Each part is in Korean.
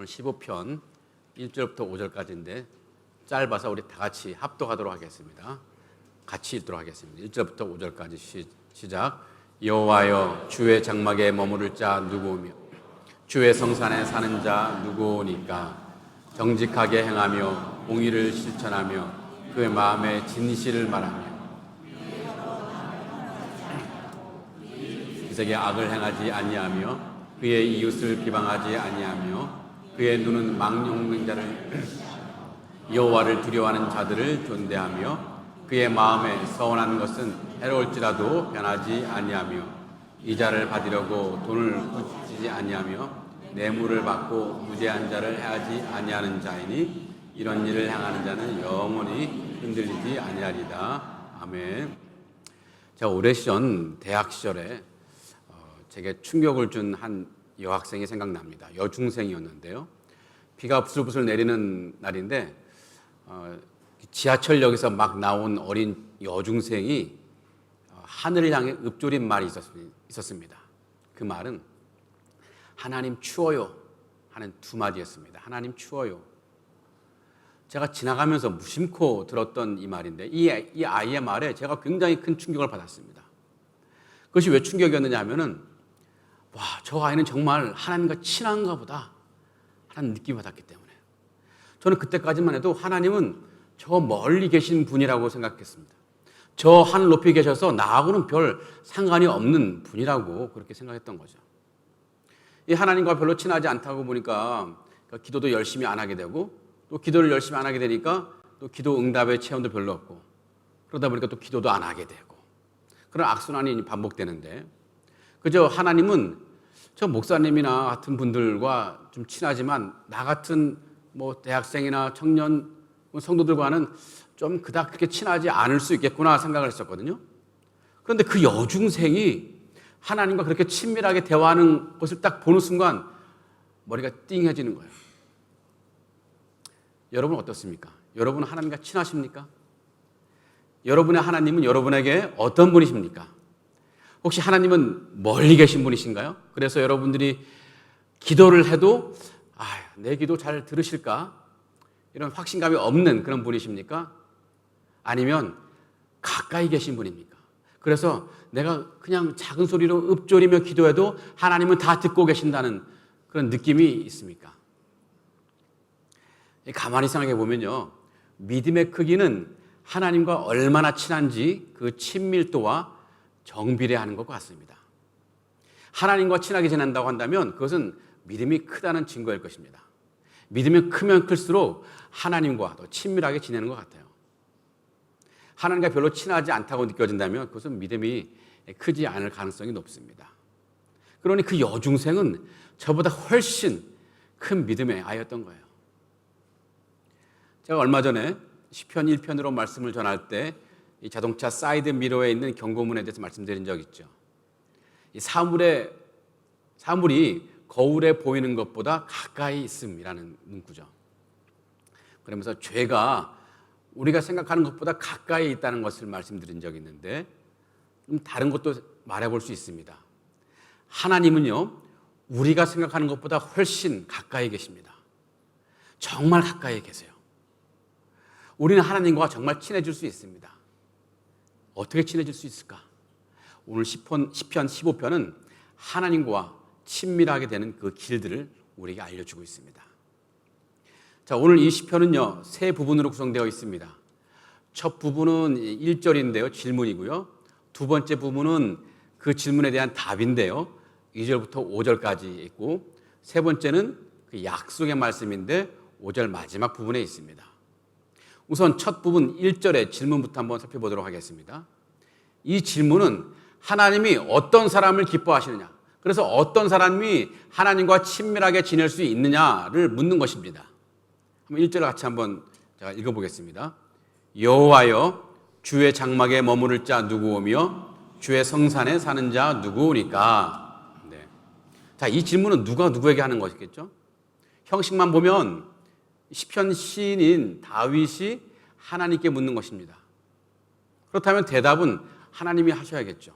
오늘 15편 1절부터 5절까지인데 짧아서 우리 다 같이 합독하도록 하겠습니다. 같이 읽도록 하겠습니다. 1절부터 5절까지 시작. 여호와여, 주의 장막에 머무를 자 누구오며 주의 성산에 사는 자 누구오니까? 정직하게 행하며 공의를 실천하며 그의 마음에 진실을 말하며 이색에 악을 행하지 아니하며 그의 이웃을 비방하지 아니하며 그의 눈은 망령된 자를 여호와를 두려워하는 자들을 존대하며 그의 마음에 서운한 것은 해로울지라도 변하지 아니하며 이자를 받으려고 돈을 꾸짖지 아니하며 뇌물을 받고 무죄한 자를 해하지 아니하는 자이니 이런 일을 행하는 자는 영원히 흔들리지 아니하리다. 아멘. 제가 오래 시절 대학 시절에 제게 충격을 준 한 여학생이 생각납니다. 여중생이었는데요. 비가 부슬부슬 내리는 날인데 지하철역에서 막 나온 어린 여중생이 하늘을 향해 읊조린 말이 있었습니다. 그 말은 하나님 추워요 하는 두 마디였습니다. 하나님 추워요. 제가 지나가면서 무심코 들었던 이 말인데 이 아이의 말에 제가 굉장히 큰 충격을 받았습니다. 그것이 왜 충격이었느냐 하면은 와, 저 아이는 정말 하나님과 친한가 보다 하는 느낌을 받았기 때문에 저는 그때까지만 해도 하나님은 저 멀리 계신 분이라고 생각했습니다. 저 하늘 높이 계셔서 나하고는 별 상관이 없는 분이라고 그렇게 생각했던 거죠. 이 하나님과 별로 친하지 않다고 보니까 기도도 열심히 안 하게 되고 또 기도를 열심히 안 하게 되니까 또 기도 응답의 체험도 별로 없고 그러다 보니까 또 기도도 안 하게 되고 그런 악순환이 반복되는데 그저 하나님은 저 목사님이나 같은 분들과 좀 친하지만 나 같은 뭐 대학생이나 청년 성도들과는 좀 그닥 그렇게 친하지 않을 수 있겠구나 생각을 했었거든요. 그런데 그 여중생이 하나님과 그렇게 친밀하게 대화하는 것을 딱 보는 순간 머리가 띵해지는 거예요. 여러분 어떻습니까? 여러분은 하나님과 친하십니까? 여러분의 하나님은 여러분에게 어떤 분이십니까? 혹시 하나님은 멀리 계신 분이신가요? 그래서 여러분들이 기도를 해도 내 기도 잘 들으실까? 이런 확신감이 없는 그런 분이십니까? 아니면 가까이 계신 분입니까? 그래서 내가 그냥 작은 소리로 읊조리며 기도해도 하나님은 다 듣고 계신다는 그런 느낌이 있습니까? 가만히 생각해 보면요, 믿음의 크기는 하나님과 얼마나 친한지 그 친밀도와 정비례하는 것 같습니다. 하나님과 친하게 지낸다고 한다면 그것은 믿음이 크다는 증거일 것입니다. 믿음이 크면 클수록 하나님과 더 친밀하게 지내는 것 같아요. 하나님과 별로 친하지 않다고 느껴진다면 그것은 믿음이 크지 않을 가능성이 높습니다. 그러니 그 여중생은 저보다 훨씬 큰 믿음의 아이였던 거예요. 제가 얼마 전에 시편 1편으로 말씀을 전할 때 이 자동차 사이드 미러에 있는 경고문에 대해서 말씀드린 적 있죠. 이 사물이 거울에 보이는 것보다 가까이 있음이라는 문구죠. 그러면서 죄가 우리가 생각하는 것보다 가까이 있다는 것을 말씀드린 적이 있는데 좀 다른 것도 말해볼 수 있습니다. 하나님은요, 우리가 생각하는 것보다 훨씬 가까이 계십니다. 정말 가까이 계세요. 우리는 하나님과 정말 친해질 수 있습니다. 어떻게 친해질 수 있을까? 오늘 시편 15편은 하나님과 친밀하게 되는 그 길들을 우리에게 알려주고 있습니다. 자, 오늘 이 시편은요, 세 부분으로 구성되어 있습니다. 첫 부분은 1절인데요, 질문이고요. 두 번째 부분은 그 질문에 대한 답인데요, 2절부터 5절까지 있고, 세 번째는 그 약속의 말씀인데 5절 마지막 부분에 있습니다. 우선 첫 부분 1절의 질문부터 한번 살펴보도록 하겠습니다. 이 질문은 하나님이 어떤 사람을 기뻐하시느냐, 그래서 어떤 사람이 하나님과 친밀하게 지낼 수 있느냐를 묻는 것입니다. 한번 1절을 같이 한번 제가 읽어보겠습니다. 여호와여, 주의 장막에 머무를 자 누구오며 주의 성산에 사는 자 누구오니까? 네. 자, 이 질문은 누가 누구에게 하는 것이겠죠? 형식만 보면 시편 시인인 다윗이 하나님께 묻는 것입니다. 그렇다면 대답은 하나님이 하셔야겠죠.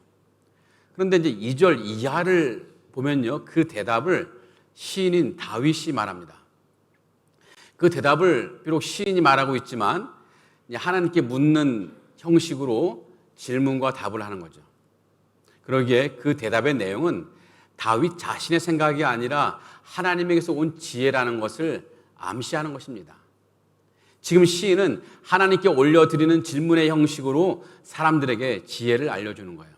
그런데 이제 2절 이하를 보면요, 그 대답을 시인인 다윗이 말합니다. 그 대답을 비록 시인이 말하고 있지만 하나님께 묻는 형식으로 질문과 답을 하는 거죠. 그러기에 그 대답의 내용은 다윗 자신의 생각이 아니라 하나님에게서 온 지혜라는 것을 암시하는 것입니다. 지금 시인은 하나님께 올려드리는 질문의 형식으로 사람들에게 지혜를 알려주는 거예요.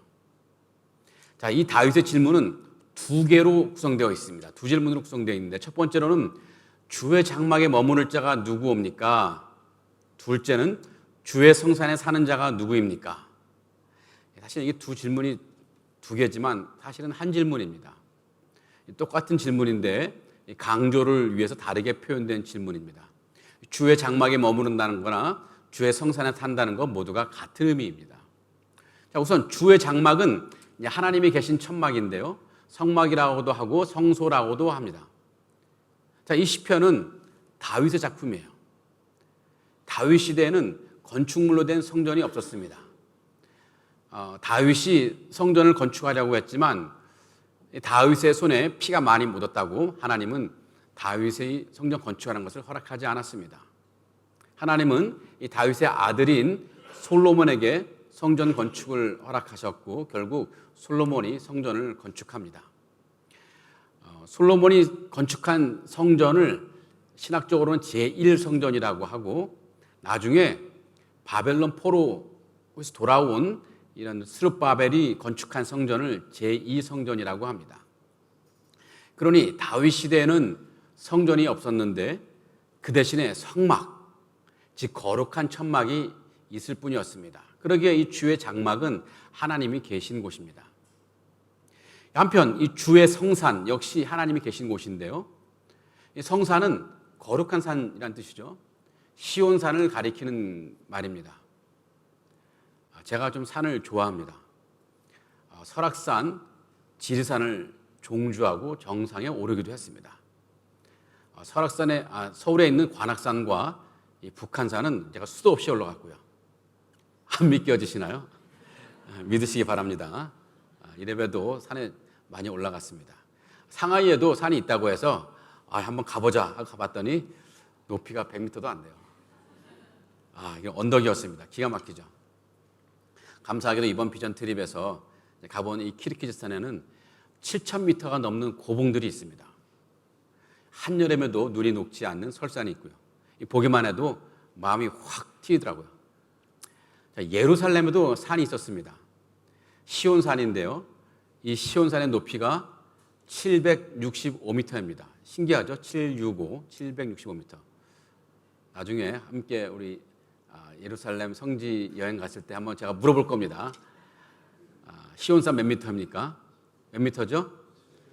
자, 이 다윗의 질문은 두 개로 구성되어 있습니다. 두 질문으로 구성되어 있는데, 첫 번째로는 주의 장막에 머무를 자가 누구옵니까? 둘째는 주의 성산에 사는 자가 누구입니까? 사실 이게 두 질문이 두 개지만 사실은 한 질문입니다. 똑같은 질문인데 강조를 위해서 다르게 표현된 질문입니다. 주의 장막에 머무른다는 거나 주의 성산에 산다는 것 모두가 같은 의미입니다. 자, 우선 주의 장막은 하나님이 계신 천막인데요, 성막이라고도 하고 성소라고도 합니다. 자, 이 시편은 다윗의 작품이에요. 다윗 시대에는 건축물로 된 성전이 없었습니다. 다윗이 성전을 건축하려고 했지만 다윗의 손에 피가 많이 묻었다고 하나님은 다윗의 성전 건축하는 것을 허락하지 않았습니다. 하나님은 이 다윗의 아들인 솔로몬에게 성전 건축을 허락하셨고 결국 솔로몬이 성전을 건축합니다. 솔로몬이 건축한 성전을 신학적으로는 제1성전이라고 하고, 나중에 바벨론 포로에서 돌아온 이런 스룹바벨이 건축한 성전을 제2성전이라고 합니다. 그러니 다윗 시대에는 성전이 없었는데 그 대신에 성막, 즉 거룩한 천막이 있을 뿐이었습니다. 그러기에 이 주의 장막은 하나님이 계신 곳입니다. 한편 이 주의 성산 역시 하나님이 계신 곳인데요, 이 성산은 거룩한 산이란 뜻이죠. 시온산을 가리키는 말입니다. 제가 좀 산을 좋아합니다. 설악산, 지리산을 종주하고 정상에 오르기도 했습니다. 서울에 있는 관악산과 이 북한산은 제가 수도 없이 올라갔고요. 안 믿겨지시나요? 믿으시기 바랍니다. 이래봬도 산에 많이 올라갔습니다. 상하이에도 산이 있다고 해서 한번 가보자 하고 가봤더니 높이가 100m도 안 돼요. 이게 언덕이었습니다. 기가 막히죠. 감사하게도 이번 비전 트립에서 가본 이 키르기즈스탄에는 7,000m가 넘는 고봉들이 있습니다. 한여름에도 눈이 녹지 않는 설산이 있고요. 보기만 해도 마음이 확 트이더라고요. 예루살렘에도 산이 있었습니다. 시온산인데요, 이 시온산의 높이가 765m입니다. 신기하죠? 765m. 나중에 함께 우리 예루살렘 성지 여행 갔을 때 한번 제가 물어볼 겁니다. 시온산 몇 미터입니까? 몇 미터죠?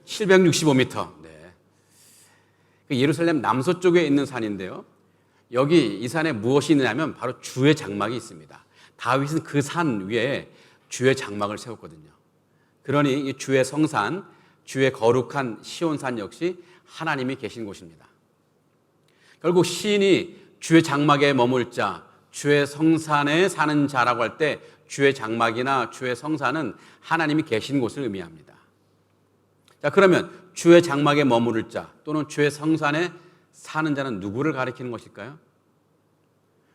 765m. 네. 예루살렘 남서쪽에 있는 산인데요, 여기 이 산에 무엇이 있느냐면 바로 주의 장막이 있습니다. 다윗은 그 산 위에 주의 장막을 세웠거든요. 그러니 이 주의 성산, 주의 거룩한 시온산 역시 하나님이 계신 곳입니다. 결국 시인이 주의 장막에 머물 자, 주의 성산에 사는 자라고 할 때 주의 장막이나 주의 성산은 하나님이 계신 곳을 의미합니다. 자, 그러면 주의 장막에 머무를 자 또는 주의 성산에 사는 자는 누구를 가리키는 것일까요?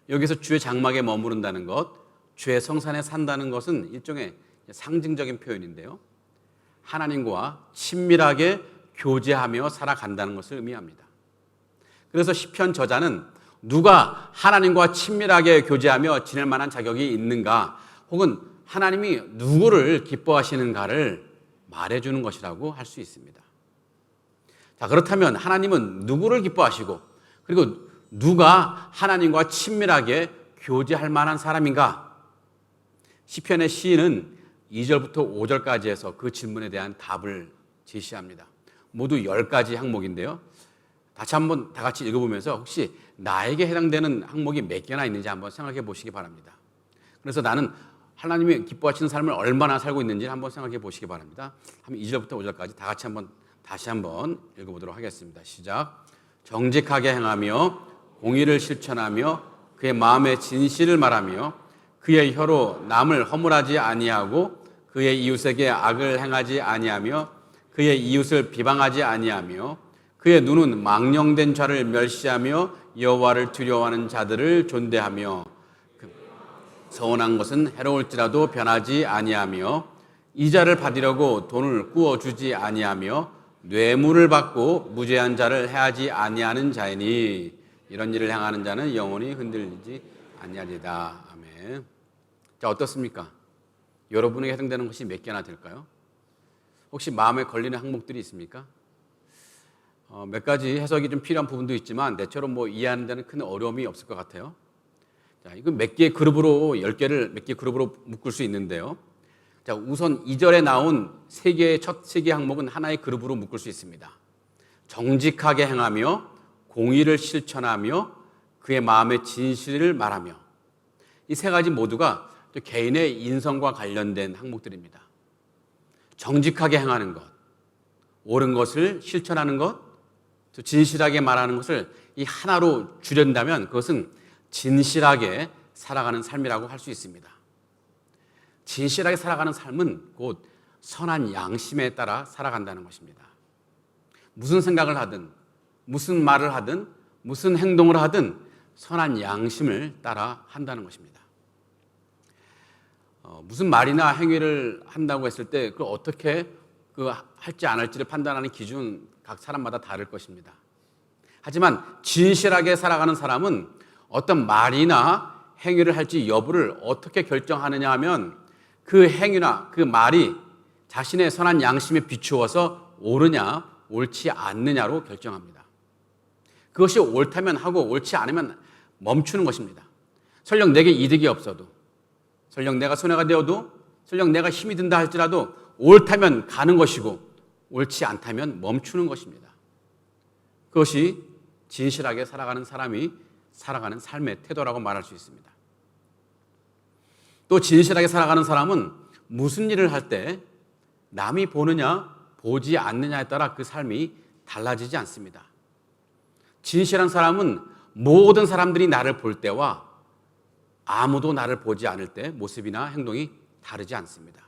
여기서 주의 장막에 머무른다는 것, 주의 성산에 산다는 것은 일종의 상징적인 표현인데요, 하나님과 친밀하게 교제하며 살아간다는 것을 의미합니다. 그래서 시편 저자는 누가 하나님과 친밀하게 교제하며 지낼 만한 자격이 있는가, 혹은 하나님이 누구를 기뻐하시는가를 말해주는 것이라고 할 수 있습니다. 자, 그렇다면 하나님은 누구를 기뻐하시고, 그리고 누가 하나님과 친밀하게 교제할 만한 사람인가? 시편의 시인은 2절부터 5절까지 해서 그 질문에 대한 답을 제시합니다. 모두 10가지 항목인데요, 다시 한번 다 같이 읽어보면서 혹시 나에게 해당되는 항목이 몇 개나 있는지 한번 생각해 보시기 바랍니다. 그래서 나는 하나님이 기뻐하시는 삶을 얼마나 살고 있는지 한번 생각해 보시기 바랍니다. 한번 2절부터 5절까지 다 같이 다시 한번 읽어보도록 하겠습니다. 시작. 정직하게 행하며 공의를 실천하며 그의 마음의 진실을 말하며 그의 혀로 남을 허물하지 아니하고 그의 이웃에게 악을 행하지 아니하며 그의 이웃을 비방하지 아니하며 그의 눈은 망령된 자를 멸시하며 여호와를 두려워하는 자들을 존대하며 서운한 것은 해로울지라도 변하지 아니하며 이자를 받으려고 돈을 꾸어주지 아니하며 뇌물을 받고 무죄한 자를 해하지 아니하는 자이니 이런 일을 행하는 자는 영원히 흔들리지 아니하리다. 아멘. 자, 어떻습니까? 여러분에게 해당되는 것이 몇 개나 될까요? 혹시 마음에 걸리는 항목들이 있습니까? 몇 가지 해석이 좀 필요한 부분도 있지만 내처럼 이해하는 데는 큰 어려움이 없을 것 같아요. 자, 이건 몇 개의 그룹으로 10개를 몇 개의 그룹으로 묶을 수 있는데요. 자, 우선 2절에 나온 첫 세 개의 항목은 하나의 그룹으로 묶을 수 있습니다. 정직하게 행하며 공의를 실천하며 그의 마음의 진실을 말하며 이 세 가지 모두가 개인의 인성과 관련된 항목들입니다. 정직하게 행하는 것, 옳은 것을 실천하는 것, 또 진실하게 말하는 것을 이 하나로 줄인다면 그것은 진실하게 살아가는 삶이라고 할 수 있습니다. 진실하게 살아가는 삶은 곧 선한 양심에 따라 살아간다는 것입니다. 무슨 생각을 하든 무슨 말을 하든 무슨 행동을 하든 선한 양심을 따라 한다는 것입니다. 무슨 말이나 행위를 한다고 했을 때 그걸 어떻게 할지 안 할지를 판단하는 기준은 각 사람마다 다를 것입니다. 하지만 진실하게 살아가는 사람은 어떤 말이나 행위를 할지 여부를 어떻게 결정하느냐 하면 그 행위나 그 말이 자신의 선한 양심에 비추어서 옳으냐 옳지 않느냐로 결정합니다. 그것이 옳다면 하고 옳지 않으면 멈추는 것입니다. 설령 내게 이득이 없어도, 설령 내가 손해가 되어도, 설령 내가 힘이 든다 할지라도 옳다면 가는 것이고 옳지 않다면 멈추는 것입니다. 그것이 진실하게 살아가는 사람이 살아가는 삶의 태도라고 말할 수 있습니다. 또 진실하게 살아가는 사람은 무슨 일을 할 때 남이 보느냐 보지 않느냐에 따라 그 삶이 달라지지 않습니다. 진실한 사람은 모든 사람들이 나를 볼 때와 아무도 나를 보지 않을 때 모습이나 행동이 다르지 않습니다.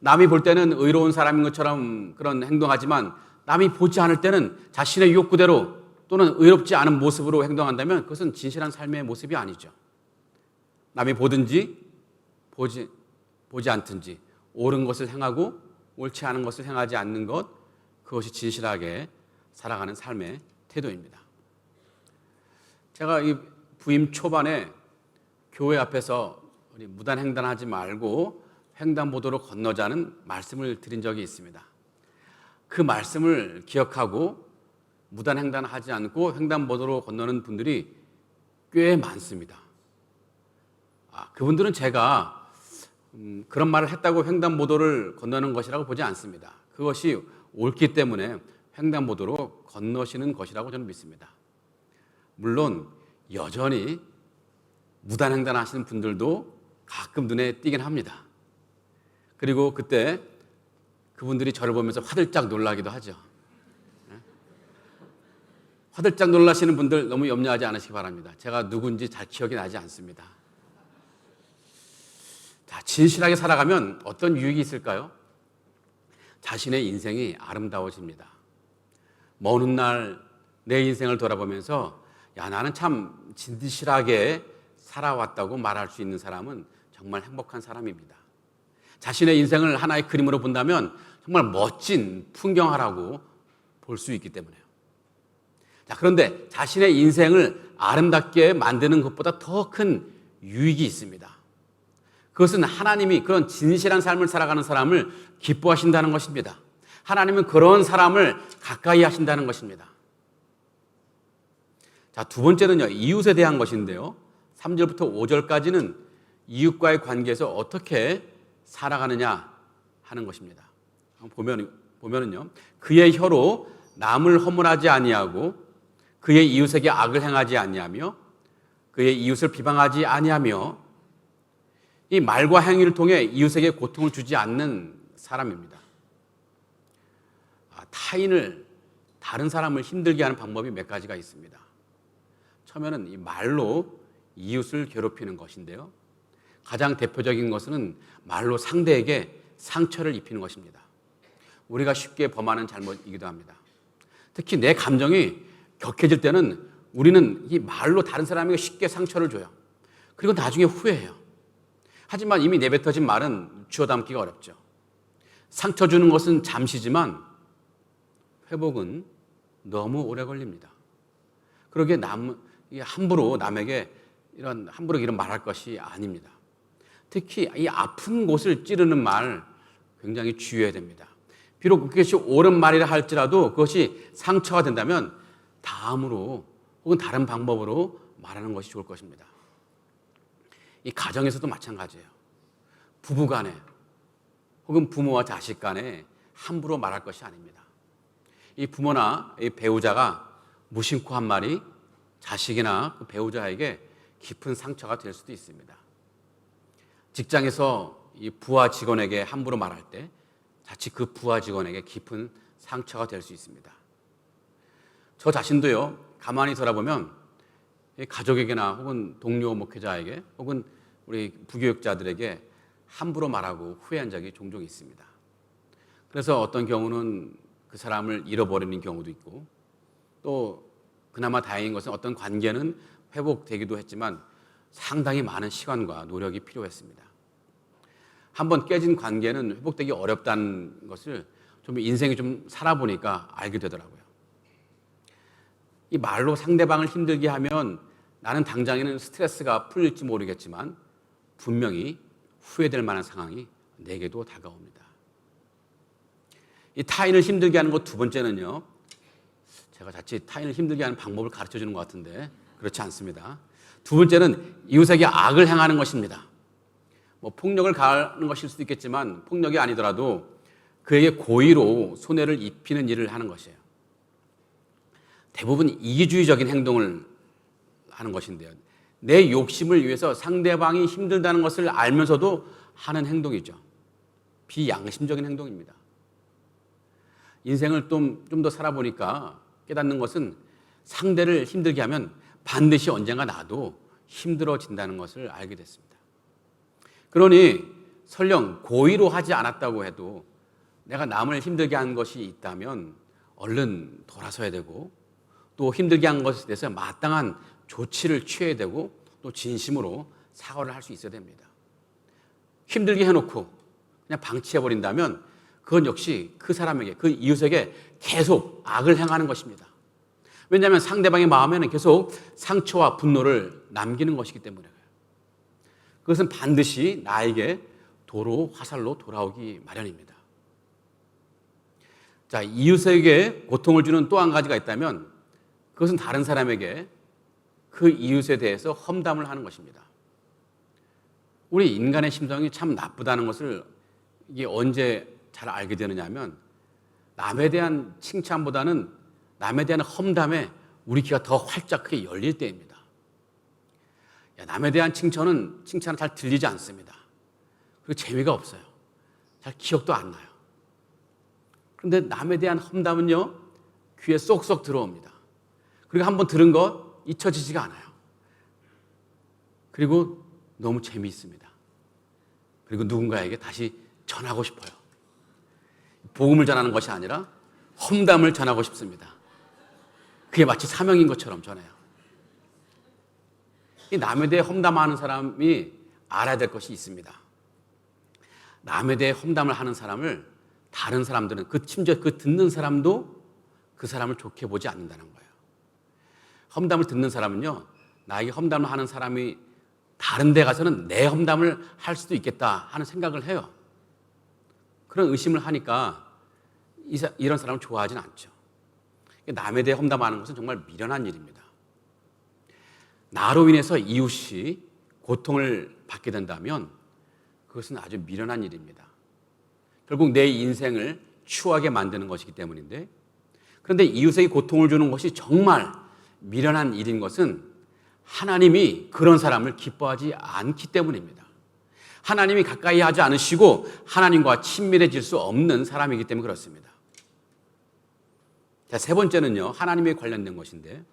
남이 볼 때는 의로운 사람인 것처럼 그런 행동하지만 남이 보지 않을 때는 자신의 욕구대로 또는 의롭지 않은 모습으로 행동한다면 그것은 진실한 삶의 모습이 아니죠. 남이 보든지 보지 않든지 옳은 것을 행하고 옳지 않은 것을 행하지 않는 것, 그것이 진실하게 살아가는 삶의 태도입니다. 제가 이 부임 초반에 교회 앞에서 우리 무단횡단하지 말고 횡단보도로 건너자는 말씀을 드린 적이 있습니다. 그 말씀을 기억하고 무단횡단하지 않고 횡단보도로 건너는 분들이 꽤 많습니다. 그분들은 제가 그런 말을 했다고 횡단보도를 건너는 것이라고 보지 않습니다. 그것이 옳기 때문에 횡단보도로 건너시는 것이라고 저는 믿습니다. 물론 여전히 무단횡단하시는 분들도 가끔 눈에 띄긴 합니다. 그리고 그때 그분들이 저를 보면서 화들짝 놀라기도 하죠. 화들짝 놀라시는 분들 너무 염려하지 않으시기 바랍니다. 제가 누군지 잘 기억이 나지 않습니다. 자, 진실하게 살아가면 어떤 유익이 있을까요? 자신의 인생이 아름다워집니다. 먼 훗날 내 인생을 돌아보면서 나는 참 진실하게 살아왔다고 말할 수 있는 사람은 정말 행복한 사람입니다. 자신의 인생을 하나의 그림으로 본다면 정말 멋진 풍경화라고 볼 수 있기 때문에요. 자, 그런데 자신의 인생을 아름답게 만드는 것보다 더 큰 유익이 있습니다. 그것은 하나님이 그런 진실한 삶을 살아가는 사람을 기뻐하신다는 것입니다. 하나님은 그런 사람을 가까이 하신다는 것입니다. 자, 두 번째는요, 이웃에 대한 것인데요. 3절부터 5절까지는 이웃과의 관계에서 어떻게 살아가느냐 하는 것입니다. 보면은요, 그의 혀로 남을 허물하지 아니하고 그의 이웃에게 악을 행하지 아니하며 그의 이웃을 비방하지 아니하며 이 말과 행위를 통해 이웃에게 고통을 주지 않는 사람입니다. 다른 사람을 힘들게 하는 방법이 몇 가지가 있습니다. 처음에는 이 말로 이웃을 괴롭히는 것인데요. 가장 대표적인 것은 말로 상대에게 상처를 입히는 것입니다. 우리가 쉽게 범하는 잘못이기도 합니다. 특히 내 감정이 격해질 때는 우리는 이 말로 다른 사람에게 쉽게 상처를 줘요. 그리고 나중에 후회해요. 하지만 이미 내뱉어진 말은 주워 담기가 어렵죠. 상처 주는 것은 잠시지만 회복은 너무 오래 걸립니다. 그러기에 함부로 남에게 함부로 이런 말할 것이 아닙니다. 특히 이 아픈 곳을 찌르는 말 굉장히 주의해야 됩니다. 비록 그것이 옳은 말이라 할지라도 그것이 상처가 된다면 다음으로 혹은 다른 방법으로 말하는 것이 좋을 것입니다. 이 가정에서도 마찬가지예요. 부부 간에 혹은 부모와 자식 간에 함부로 말할 것이 아닙니다. 이 부모나 이 배우자가 무심코 한 말이 자식이나 그 배우자에게 깊은 상처가 될 수도 있습니다. 직장에서 이 부하 직원에게 함부로 말할 때 자칫 그 부하 직원에게 깊은 상처가 될 수 있습니다. 저 자신도요, 가만히 돌아보면 가족에게나 혹은 동료 목회자에게 혹은 우리 부교육자들에게 함부로 말하고 후회한 적이 종종 있습니다. 그래서 어떤 경우는 그 사람을 잃어버리는 경우도 있고, 또 그나마 다행인 것은 어떤 관계는 회복되기도 했지만 상당히 많은 시간과 노력이 필요했습니다. 한번 깨진 관계는 회복되기 어렵다는 것을 좀 인생이 좀 살아보니까 알게 되더라고요. 이 말로 상대방을 힘들게 하면 나는 당장에는 스트레스가 풀릴지 모르겠지만 분명히 후회될 만한 상황이 내게도 다가옵니다. 이 타인을 힘들게 하는 것 두 번째는요, 제가 자칫 타인을 힘들게 하는 방법을 가르쳐 주는 것 같은데 그렇지 않습니다. 두 번째는 이웃에게 악을 행하는 것입니다. 폭력을 가하는 것일 수도 있겠지만 폭력이 아니더라도 그에게 고의로 손해를 입히는 일을 하는 것이에요. 대부분 이기주의적인 행동을 하는 것인데요. 내 욕심을 위해서 상대방이 힘들다는 것을 알면서도 하는 행동이죠. 비양심적인 행동입니다. 인생을 좀 더 살아보니까 깨닫는 것은 상대를 힘들게 하면 반드시 언젠가 나도 힘들어진다는 것을 알게 됐습니다. 그러니 설령 고의로 하지 않았다고 해도 내가 남을 힘들게 한 것이 있다면 얼른 돌아서야 되고, 또 힘들게 한 것에 대해서 마땅한 조치를 취해야 되고, 또 진심으로 사과를 할 수 있어야 됩니다. 힘들게 해놓고 그냥 방치해버린다면 그건 역시 그 사람에게, 그 이웃에게 계속 악을 행하는 것입니다. 왜냐하면 상대방의 마음에는 계속 상처와 분노를 남기는 것이기 때문에 그래요. 그것은 반드시 나에게 도로 화살로 돌아오기 마련입니다. 자, 이웃에게 고통을 주는 또 한 가지가 있다면 그것은 다른 사람에게 그 이웃에 대해서 험담을 하는 것입니다. 우리 인간의 심성이 참 나쁘다는 것을 이게 언제 잘 알게 되느냐 하면 남에 대한 칭찬보다는 남에 대한 험담에 우리 귀가 더 활짝 크게 열릴 때입니다. 남에 대한 칭찬은 잘 들리지 않습니다. 그리고 재미가 없어요. 잘 기억도 안 나요. 그런데 남에 대한 험담은요, 귀에 쏙쏙 들어옵니다. 그리고 한번 들은 것 잊혀지지가 않아요. 그리고 너무 재미있습니다. 그리고 누군가에게 다시 전하고 싶어요. 복음을 전하는 것이 아니라 험담을 전하고 싶습니다. 그게 마치 사명인 것처럼 전해요. 이 남에 대해 험담하는 사람이 알아야 될 것이 있습니다. 남에 대해 험담을 하는 사람을 다른 사람들은, 심지어 그 듣는 사람도 그 사람을 좋게 보지 않는다는 거예요. 험담을 듣는 사람은요, 나에게 험담을 하는 사람이 다른 데 가서는 내 험담을 할 수도 있겠다 하는 생각을 해요. 그런 의심을 하니까 이런 사람을 좋아하지는 않죠. 남에 대해 험담하는 것은 정말 미련한 일입니다. 나로 인해서 이웃이 고통을 받게 된다면 그것은 아주 미련한 일입니다. 결국 내 인생을 추하게 만드는 것이기 때문인데, 그런데 이웃에게 고통을 주는 것이 정말 미련한 일인 것은 하나님이 그런 사람을 기뻐하지 않기 때문입니다. 하나님이 가까이 하지 않으시고 하나님과 친밀해질 수 없는 사람이기 때문에 그렇습니다. 자, 세 번째는요, 하나님에 관련된 것인데,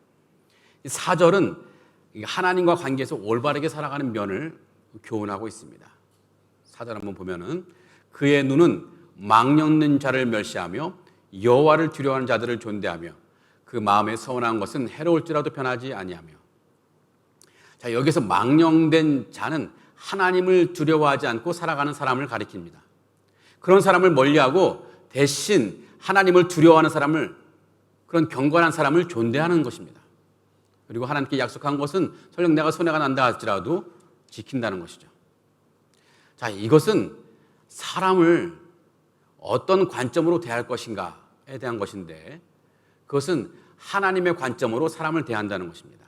4절은 하나님과 관계에서 올바르게 살아가는 면을 교훈하고 있습니다. 4절 한번 보면은, 그의 눈은 망령는 자를 멸시하며 여호와를 두려워하는 자들을 존대하며 그 마음에 서운한 것은 해로울지라도 변하지 아니하며. 자, 여기서 망령된 자는 하나님을 두려워하지 않고 살아가는 사람을 가리킵니다. 그런 사람을 멀리하고 대신 하나님을 두려워하는 사람을, 그런 경건한 사람을 존대하는 것입니다. 그리고 하나님께 약속한 것은 설령 내가 손해가 난다 할지라도 지킨다는 것이죠. 자, 이것은 사람을 어떤 관점으로 대할 것인가에 대한 것인데, 그것은 하나님의 관점으로 사람을 대한다는 것입니다.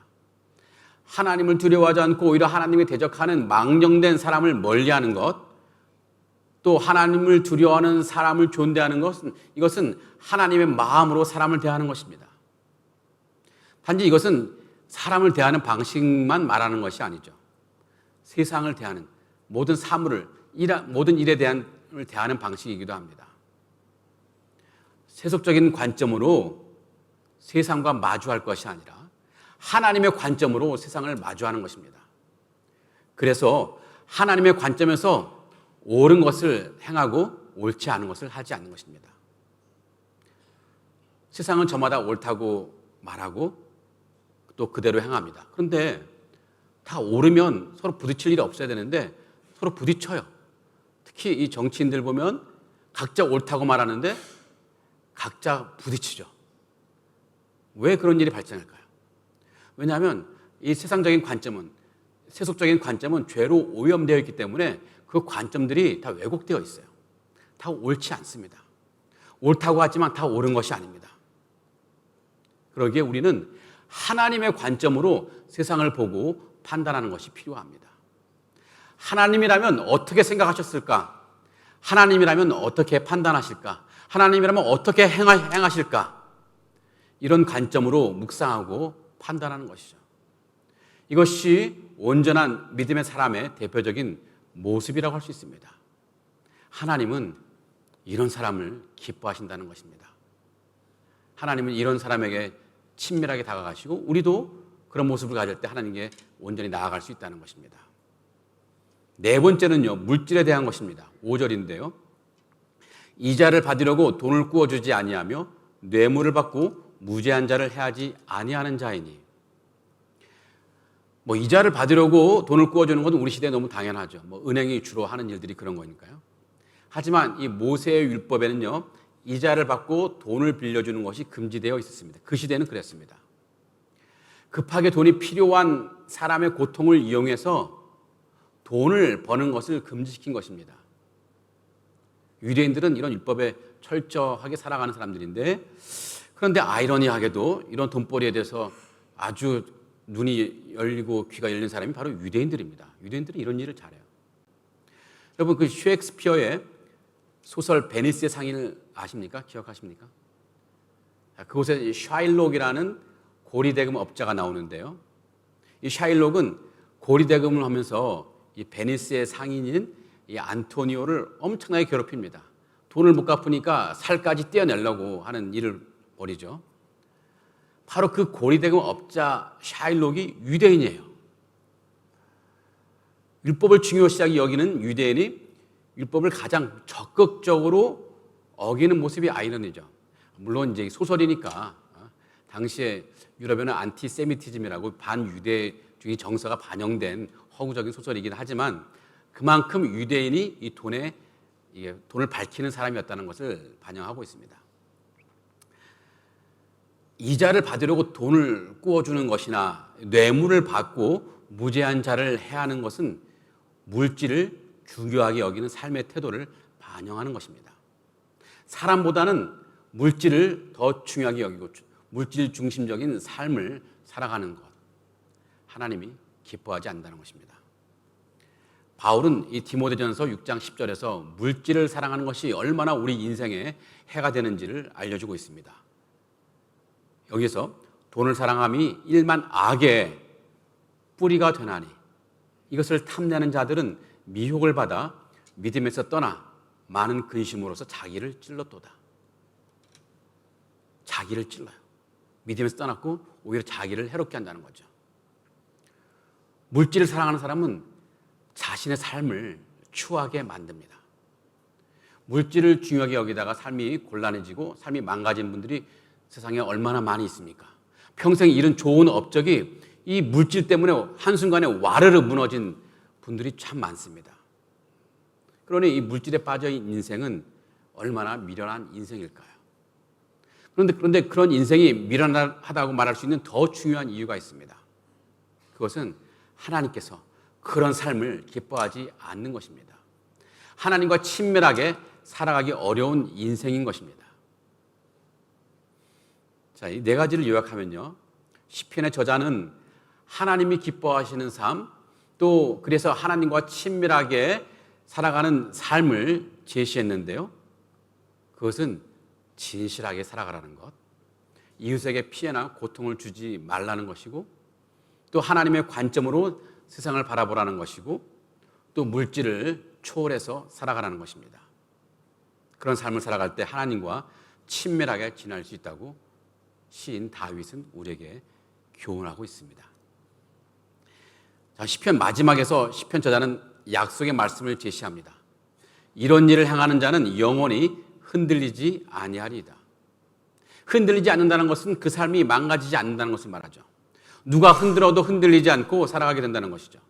하나님을 두려워하지 않고 오히려 하나님에 대적하는 망령된 사람을 멀리하는 것, 또 하나님을 두려워하는 사람을 존대하는 것은, 이것은 하나님의 마음으로 사람을 대하는 것입니다. 단지 이것은 사람을 대하는 방식만 말하는 것이 아니죠. 세상을 대하는 모든 사물을, 모든 일에 대하는 방식이기도 합니다. 세속적인 관점으로 세상과 마주할 것이 아니라 하나님의 관점으로 세상을 마주하는 것입니다. 그래서 하나님의 관점에서 옳은 것을 행하고 옳지 않은 것을 하지 않는 것입니다. 세상은 저마다 옳다고 말하고 또 그대로 행합니다. 그런데 다 옳으면 서로 부딪힐 일이 없어야 되는데 서로 부딪혀요. 특히 이 정치인들 보면 각자 옳다고 말하는데 각자 부딪히죠. 왜 그런 일이 발생할까요? 왜냐하면 이 세상적인 관점은, 세속적인 관점은 죄로 오염되어 있기 때문에 그 관점들이 다 왜곡되어 있어요. 다 옳지 않습니다. 옳다고 하지만 다 옳은 것이 아닙니다. 그러기에 우리는 하나님의 관점으로 세상을 보고 판단하는 것이 필요합니다. 하나님이라면 어떻게 생각하셨을까? 하나님이라면 어떻게 판단하실까? 하나님이라면 어떻게 행하실까? 이런 관점으로 묵상하고 판단하는 것이죠. 이것이 온전한 믿음의 사람의 대표적인 모습이라고 할 수 있습니다. 하나님은 이런 사람을 기뻐하신다는 것입니다. 하나님은 이런 사람에게 친밀하게 다가가시고 우리도 그런 모습을 가질 때 하나님께 온전히 나아갈 수 있다는 것입니다. 네 번째는요, 물질에 대한 것입니다. 5절인데요. 이자를 받으려고 돈을 꾸어주지 아니하며 뇌물을 받고 무죄한 자를 해하지 아니하는 자이니. 이자를 받으려고 돈을 꾸어주는 것은 우리 시대에 너무 당연하죠. 은행이 주로 하는 일들이 그런 거니까요. 하지만 이 모세의 율법에는요, 이자를 받고 돈을 빌려주는 것이 금지되어 있었습니다. 그 시대는 그랬습니다. 급하게 돈이 필요한 사람의 고통을 이용해서 돈을 버는 것을 금지시킨 것입니다. 유대인들은 이런 율법에 철저하게 살아가는 사람들인데, 그런데 아이러니하게도 이런 돈벌이에 대해서 아주 눈이 열리고 귀가 열린 사람이 바로 유대인들입니다. 유대인들은 이런 일을 잘해요. 여러분, 그 셰익스피어의 소설 베니스의 상인을 아십니까? 기억하십니까? 그곳에 샤일록이라는 고리대금 업자가 나오는데요. 이 샤일록은 고리대금을 하면서 이 베니스의 상인인 이 안토니오를 엄청나게 괴롭힙니다. 돈을 못 갚으니까 살까지 떼어내려고 하는 일을 벌이죠. 바로 그 고리대금 업자 샤일록이 유대인이에요. 율법을 중요시하게 여기는 유대인이 율법을 가장 적극적으로 어기는 모습이 아이러니죠. 물론 이제 소설이니까 당시에 유럽에는 안티세미티즘이라고 반유대주의 정서가 반영된 허구적인 소설이긴 하지만 그만큼 유대인이 이 돈을 밝히는 사람이었다는 것을 반영하고 있습니다. 이자를 받으려고 돈을 꾸어주는 것이나 뇌물을 받고 무죄한 자를 해하는 것은 물질을 중요하게 여기는 삶의 태도를 반영하는 것입니다. 사람보다는 물질을 더 중요하게 여기고 물질 중심적인 삶을 살아가는 것, 하나님이 기뻐하지 않는다는 것입니다. 바울은 이 디모데전서 6장 10절에서 물질을 사랑하는 것이 얼마나 우리 인생에 해가 되는지를 알려주고 있습니다. 여기서 돈을 사랑함이 일만 악의 뿌리가 되나니 이것을 탐내는 자들은 미혹을 받아 믿음에서 떠나 많은 근심으로서 자기를 찔렀도다. 자기를 찔러요. 믿음에서 떠났고 오히려 자기를 해롭게 한다는 거죠. 물질을 사랑하는 사람은 자신의 삶을 추하게 만듭니다. 물질을 중요하게 여기다가 삶이 곤란해지고 삶이 망가진 분들이 세상에 얼마나 많이 있습니까? 평생 잃은 좋은 업적이 이 물질 때문에 한순간에 와르르 무너진 분들이 참 많습니다. 그러니 이 물질에 빠져 있는 인생은 얼마나 미련한 인생일까요? 그런데 그런 인생이 미련하다고 말할 수 있는 더 중요한 이유가 있습니다. 그것은 하나님께서 그런 삶을 기뻐하지 않는 것입니다. 하나님과 친밀하게 살아가기 어려운 인생인 것입니다. 자, 이 네 가지를 요약하면요. 시편의 저자는 하나님이 기뻐하시는 삶, 또 그래서 하나님과 친밀하게 살아가는 삶을 제시했는데요. 그것은 진실하게 살아가라는 것, 이웃에게 피해나 고통을 주지 말라는 것이고, 또 하나님의 관점으로 세상을 바라보라는 것이고, 또 물질을 초월해서 살아가라는 것입니다. 그런 삶을 살아갈 때 하나님과 친밀하게 지낼 수 있다고 시인 다윗은 우리에게 교훈하고 있습니다. 자, 시편 마지막에서 시편 저자는 약속의 말씀을 제시합니다. 이런 일을 행하는 자는 영원히 흔들리지 아니하리이다. 흔들리지 않는다는 것은 그 삶이 망가지지 않는다는 것을 말하죠. 누가 흔들어도 흔들리지 않고 살아가게 된다는 것이죠.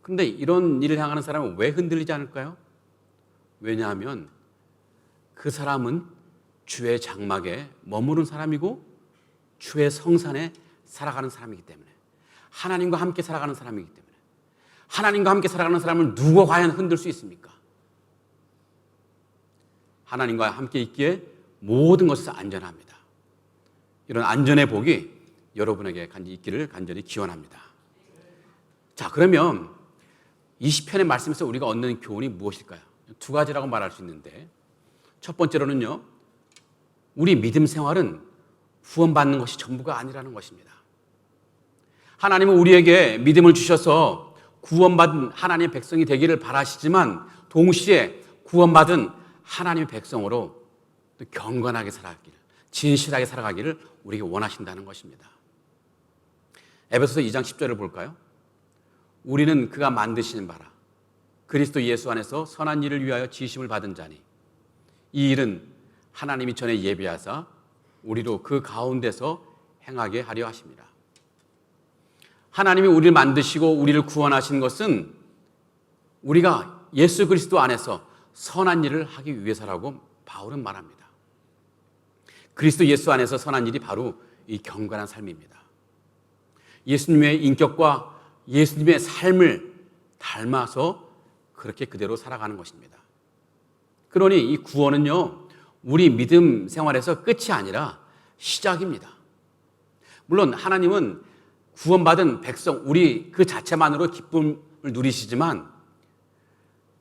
그런데 이런 일을 향하는 사람은 왜 흔들리지 않을까요? 왜냐하면 그 사람은 주의 장막에 머무른 사람이고 주의 성산에 살아가는 사람이기 때문에, 하나님과 함께 살아가는 사람이기 때문에, 하나님과 함께 살아가는 사람을 누가 과연 흔들 수 있습니까? 하나님과 함께 있기에 모든 것은 안전합니다. 이런 안전의 복이 여러분에게 있기를 간절히 기원합니다. 자, 그러면 이 시편의 말씀에서 우리가 얻는 교훈이 무엇일까요? 두 가지라고 말할 수 있는데, 첫 번째로는요, 우리 믿음 생활은 구원받는 것이 전부가 아니라는 것입니다. 하나님은 우리에게 믿음을 주셔서 구원받은 하나님의 백성이 되기를 바라시지만, 동시에 구원받은 하나님의 백성으로 또 경건하게 살아가기를, 진실하게 살아가기를 우리에게 원하신다는 것입니다. 에베소서 2장 10절을 볼까요? 우리는 그가 만드시는 바라 그리스도 예수 안에서 선한 일을 위하여 지으심을 받은 자니, 이 일은 하나님이 전에 예비하사 우리로 그 가운데서 행하게 하려 하십니다. 하나님이 우리를 만드시고 우리를 구원하신 것은 우리가 예수 그리스도 안에서 선한 일을 하기 위해서라고 바울은 말합니다. 그리스도 예수 안에서 선한 일이 바로 이 경건한 삶입니다. 예수님의 인격과 예수님의 삶을 닮아서 그렇게 그대로 살아가는 것입니다. 그러니 이 구원은요, 우리 믿음 생활에서 끝이 아니라 시작입니다. 물론 하나님은 구원받은 백성, 우리 그 자체만으로 기쁨을 누리시지만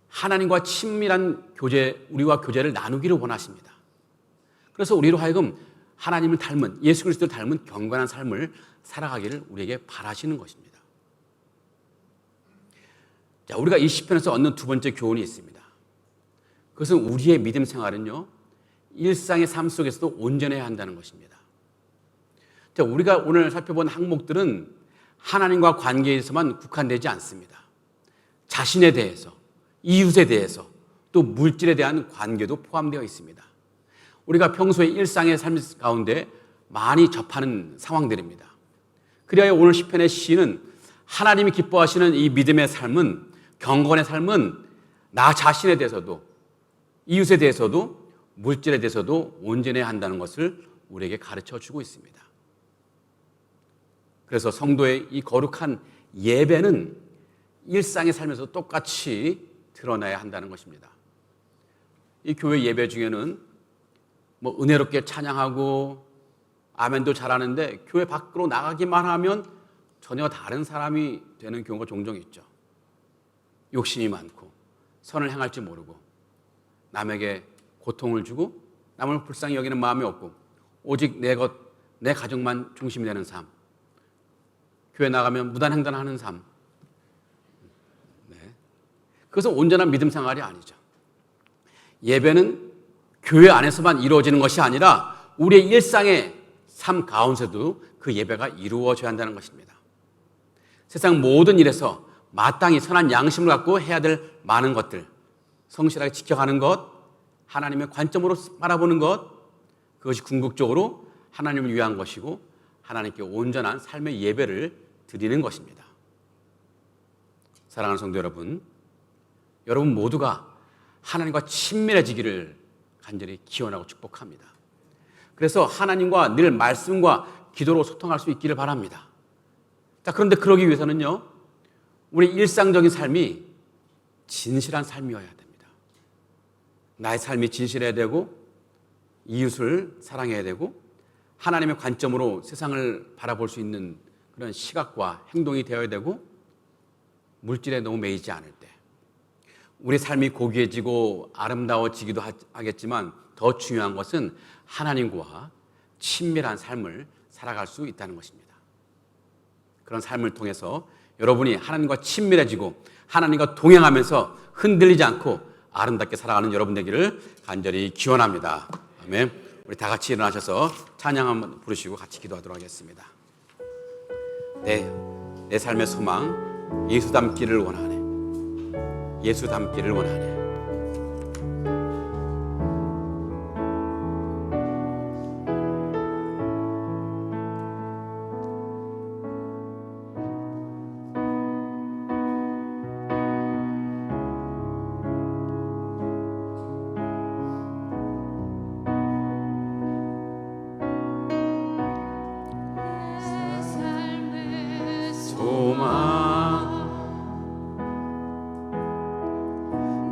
하나님과 친밀한 교제, 우리와 교제를 나누기를 원하십니다. 그래서 우리로 하여금 하나님을 닮은, 예수 그리스도를 닮은 경건한 삶을 살아가기를 우리에게 바라시는 것입니다. 자, 우리가 이 시편에서 얻는 두 번째 교훈이 있습니다. 그것은 우리의 믿음 생활은요, 일상의 삶 속에서도 온전해야 한다는 것입니다. 자, 우리가 오늘 살펴본 항목들은 하나님과 관계에서만 국한되지 않습니다. 자신에 대해서, 이웃에 대해서, 또 물질에 대한 관계도 포함되어 있습니다. 우리가 평소에 일상의 삶 가운데 많이 접하는 상황들입니다. 그래야 오늘 시편의 시인은 하나님이 기뻐하시는 이 믿음의 삶은, 경건의 삶은 나 자신에 대해서도, 이웃에 대해서도, 물질에 대해서도 온전해야 한다는 것을 우리에게 가르쳐 주고 있습니다. 그래서 성도의 이 거룩한 예배는 일상의 삶에서 똑같이 드러나야 한다는 것입니다. 이 교회 예배 중에는 은혜롭게 찬양하고 아멘도 잘하는데 교회 밖으로 나가기만 하면 전혀 다른 사람이 되는 경우가 종종 있죠. 욕심이 많고 선을 행할 줄 모르고 남에게 고통을 주고 남을 불쌍히 여기는 마음이 없고 오직 내 가족만 중심이 되는 삶, 교회 나가면 무단횡단하는 삶, 그것은 온전한 믿음 생활이 아니죠. 예배는 교회 안에서만 이루어지는 것이 아니라 우리의 일상의 삶 가운데서도 그 예배가 이루어져야 한다는 것입니다. 세상 모든 일에서 마땅히 선한 양심을 갖고 해야 될 많은 것들, 성실하게 지켜가는 것, 하나님의 관점으로 바라보는 것, 그것이 궁극적으로 하나님을 위한 것이고 하나님께 온전한 삶의 예배를 드리는 것입니다. 사랑하는 성도 여러분, 여러분 모두가 하나님과 친밀해지기를 간절히 기원하고 축복합니다. 그래서 하나님과 늘 말씀과 기도로 소통할 수 있기를 바랍니다. 자, 그런데 그러기 위해서는요, 우리 일상적인 삶이 진실한 삶이어야 됩니다. 나의 삶이 진실해야 되고, 이웃을 사랑해야 되고, 하나님의 관점으로 세상을 바라볼 수 있는 그런 시각과 행동이 되어야 되고, 물질에 너무 매이지 않을 때, 우리 삶이 고귀해지고 아름다워지기도 하겠지만 더 중요한 것은 하나님과 친밀한 삶을 살아갈 수 있다는 것입니다. 그런 삶을 통해서 여러분이 하나님과 친밀해지고 하나님과 동행하면서 흔들리지 않고 아름답게 살아가는 여러분 되기를 간절히 기원합니다. 아멘. 우리 다 같이 일어나셔서 찬양 한번 부르시고 같이 기도하도록 하겠습니다. 내 삶의 소망, 예수 닮기를 원하네. 예수 닮기를 원하네.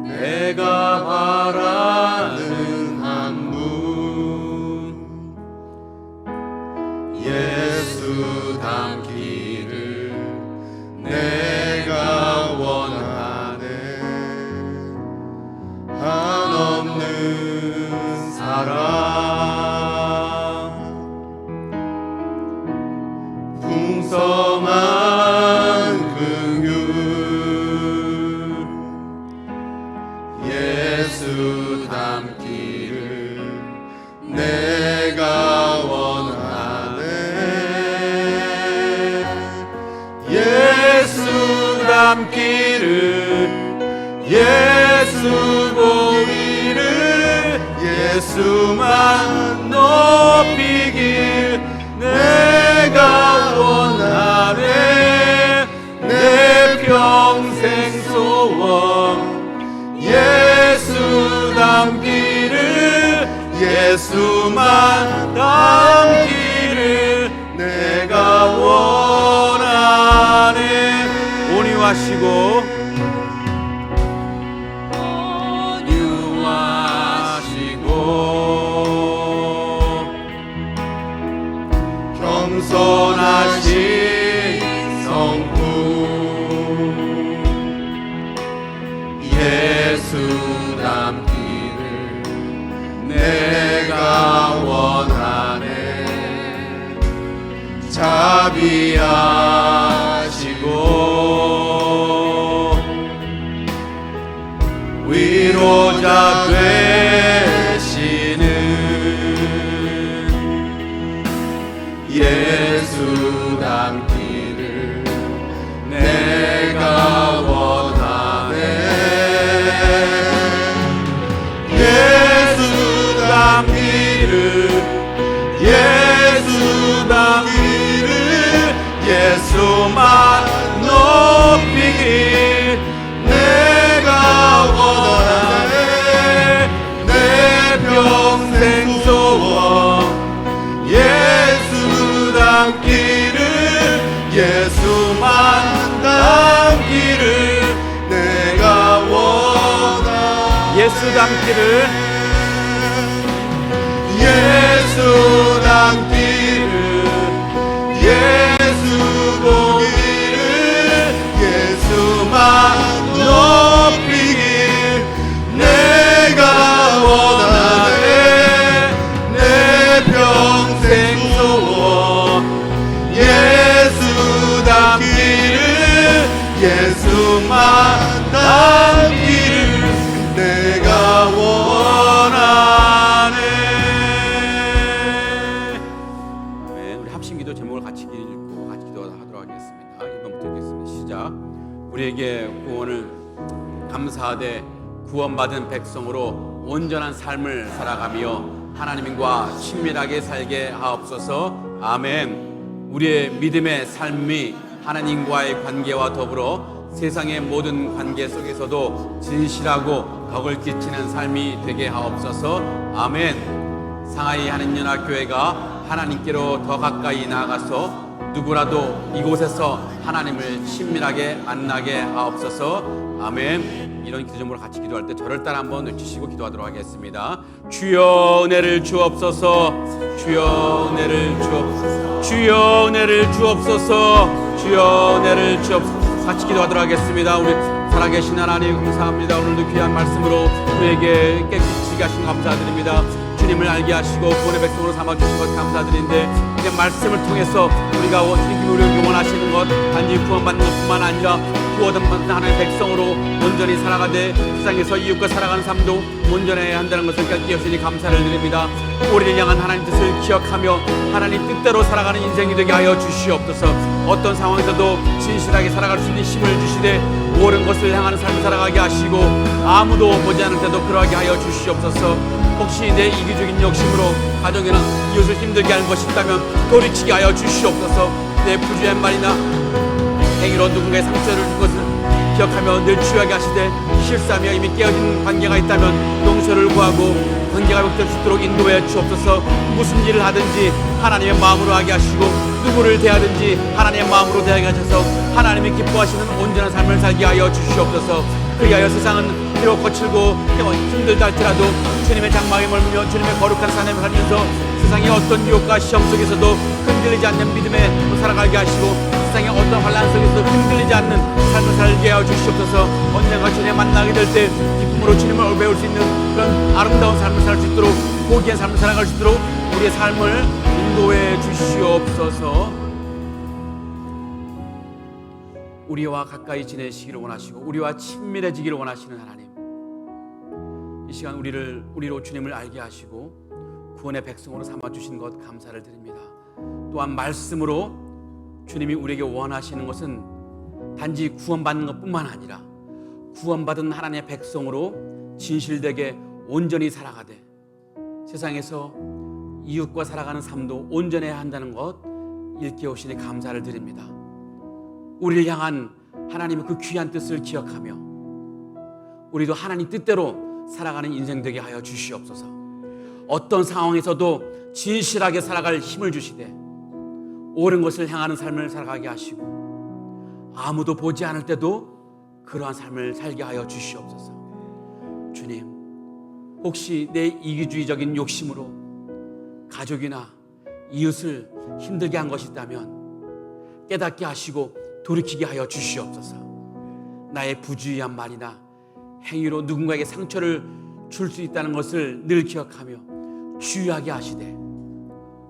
내가 바라는 한 분, 예수 닮기를 내가 원하네. 한없는 사랑, 풍성한 긍휼, 예수 닮기를 내가 원하네. 예수 닮기를, 예수 보기를, 예수만 높이길 내가 원하네. 내 평생 소원 예수 닮기를, 예수만 닮기를 내가 원하네. 온유하시고 겸손하신 성품, 예수 닮기를 내가 원하네. 자비하시고 위로자 되시는 예수 닮기를 내가 원하네. 예수 닮기를, 예수 닮기를, 예수만 높이길 내가 원하네. 내 평생 소원 예수 닮기를, 예수만 닮기를 내가 원하네. 예수 닮기를, 예수 닮기를, 예수 보기를, 예수만 높이길 내가 원하네. 내 평생 소원 예수 닮기를, 예수만 닮기를 내가 원하네. 네, 우리 합심기도 제목을 같이 읽고 같이 기도하도록 하겠습니다. 1번부터 읽겠습니다. 시작. 우리에게 구원을 감사하되 구원받은 백성으로 온전한 삶을 살아가며 하나님과 친밀하게 살게 하옵소서. 아멘. 우리의 믿음의 삶이 하나님과의 관계와 더불어 세상의 모든 관계 속에서도 진실하고 덕을 끼치는 삶이 되게 하옵소서. 아멘. 상하이 한인연합교회가 하나님께로 더 가까이 나아가서 누구라도 이곳에서 하나님을 친밀하게 만나게 하옵소서. 아멘. 이런 기도점으로 같이 기도할 때 저를 따라 한번 외치시고 기도하도록 하겠습니다. 주여 은혜를 주옵소서. 주여 은혜를 주옵소서. 주여 은혜를 주옵소서. 주여 은혜를 주옵소서. 같이 기도하도록 하겠습니다. 우리 살아계신 하나님 감사합니다. 오늘도 귀한 말씀으로 우리에게 깨끗이 하신 감사드립니다. 주님을 알게 하시고 구원의 백성으로 삼아주신 것 감사드리는데, 이제 말씀을 통해서 우리가 주님이 원하시는 것 단지 구원받는 것뿐만 아니라 구원받는 하나님의 백성으로 온전히 살아가되 세상에서 이웃과 살아가는 삶도 온전해야 한다는 것을 깨닫게 하시니 감사를 드립니다. 우리를 향한 하나님 뜻을 기억하며 하나님 뜻대로 살아가는 인생이 되게 하여 주시옵소서. 어떤 상황에서도 진실하게 살아갈 수 있는 힘을 주시되 옳은 것을 향하는 삶을 살아가게 하시고 아무도 보지 않을 때도 그러하게 하여 주시옵소서. 혹시 내 이기적인 욕심으로 가정이나 이웃을 힘들게 하는 것이 있다면 돌이키게 하여 주시옵소서. 내 부주한 말이나 행위로 누군가의 상처를 준 것을 기억하며 늘 주의하게 하시되 실수하며 이미 깨어진 관계가 있다면 용서를 구하고 관계가 회복될 수 있도록 인도해 주옵소서. 무슨 일을 하든지 하나님의 마음으로 하게 하시고 누구를 대하든지 하나님의 마음으로 대하게 하셔서 하나님이 기뻐하시는 온전한 삶을 살게 하여 주시옵소서. 그리하여 세상은 비록 거칠고 힘들다 할지라도 주님의 장막에 머물며 주님의 거룩한 삶을 살면서 세상의 어떤 유혹과 시험 속에서도 흔들리지 않는 믿음의 삶을 살아가게 하시고 세상의 어떤 환난 속에서도 흔들리지 않는 삶을 살게 하여 주시옵소서. 언젠가 주님 만나게 될 때 기쁨으로 주님을 배울 수 있는 그런 아름다운 삶을 살 수 있도록 고귀한 삶을 살아갈 수 있도록 우리의 삶을 인도해 주시옵소서. 우리와 가까이 지내시기를 원하시고 우리와 친밀해지기를 원하시는 하나님, 이 시간 우리로 주님을 알게 하시고 구원의 백성으로 삼아주신 것 감사를 드립니다. 또한 말씀으로 주님이 우리에게 원하시는 것은 단지 구원받는 것뿐만 아니라 구원받은 하나님의 백성으로 진실되게 온전히 살아가되 세상에서 이웃과 살아가는 삶도 온전해야 한다는 것 일깨우시니 감사를 드립니다. 우리를 향한 하나님의 그 귀한 뜻을 기억하며 우리도 하나님 뜻대로 살아가는 인생 되게 하여 주시옵소서. 어떤 상황에서도 진실하게 살아갈 힘을 주시되 옳은 것을 향하는 삶을 살아가게 하시고 아무도 보지 않을 때도 그러한 삶을 살게 하여 주시옵소서. 주님, 혹시 내 이기주의적인 욕심으로 가족이나 이웃을 힘들게 한 것이 있다면 깨닫게 하시고 돌이키게 하여 주시옵소서. 나의 부주의한 말이나 행위로 누군가에게 상처를 줄 수 있다는 것을 늘 기억하며 주의하게 하시되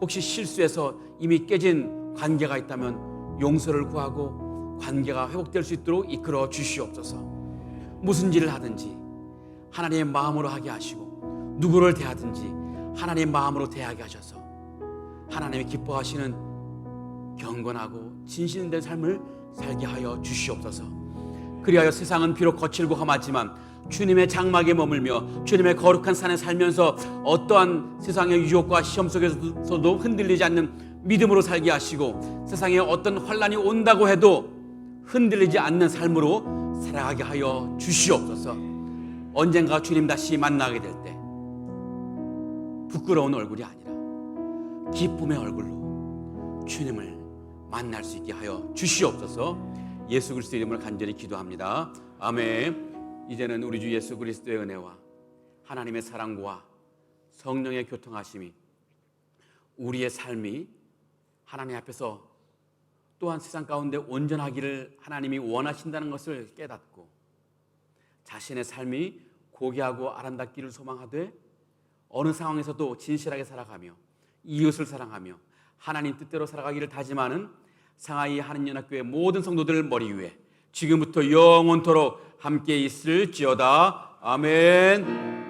혹시 실수해서 이미 깨진 관계가 있다면 용서를 구하고 관계가 회복될 수 있도록 이끌어 주시옵소서. 무슨 일을 하든지 하나님의 마음으로 하게 하시고 누구를 대하든지 하나님의 마음으로 대하게 하셔서 하나님이 기뻐하시는 경건하고 진실된 삶을 살게 하여 주시옵소서. 그리하여 세상은 비록 거칠고 험하지만 주님의 장막에 머물며 주님의 거룩한 산에 살면서 어떠한 세상의 유혹과 시험 속에서도 흔들리지 않는 믿음으로 살게 하시고 세상에 어떤 환난이 온다고 해도 흔들리지 않는 삶으로 살아가게 하여 주시옵소서. 언젠가 주님 다시 만나게 될 때 부끄러운 얼굴이 아니라 기쁨의 얼굴로 주님을 만날 수 있게 하여 주시옵소서. 예수 그리스도의 이름으로 간절히 기도합니다. 아멘. 이제는 우리 주 예수 그리스도의 은혜와 하나님의 사랑과 성령의 교통하심이 우리의 삶이 하나님 앞에서 또한 세상 가운데 온전하기를 하나님이 원하신다는 것을 깨닫고 자신의 삶이 고귀하고 아름답기를 소망하되 어느 상황에서도 진실하게 살아가며 이웃을 사랑하며 하나님 뜻대로 살아가기를 다짐하는 상하이 한인연합교회 모든 성도들 머리 위에 지금부터 영원토록 함께 있을지어다. 아멘.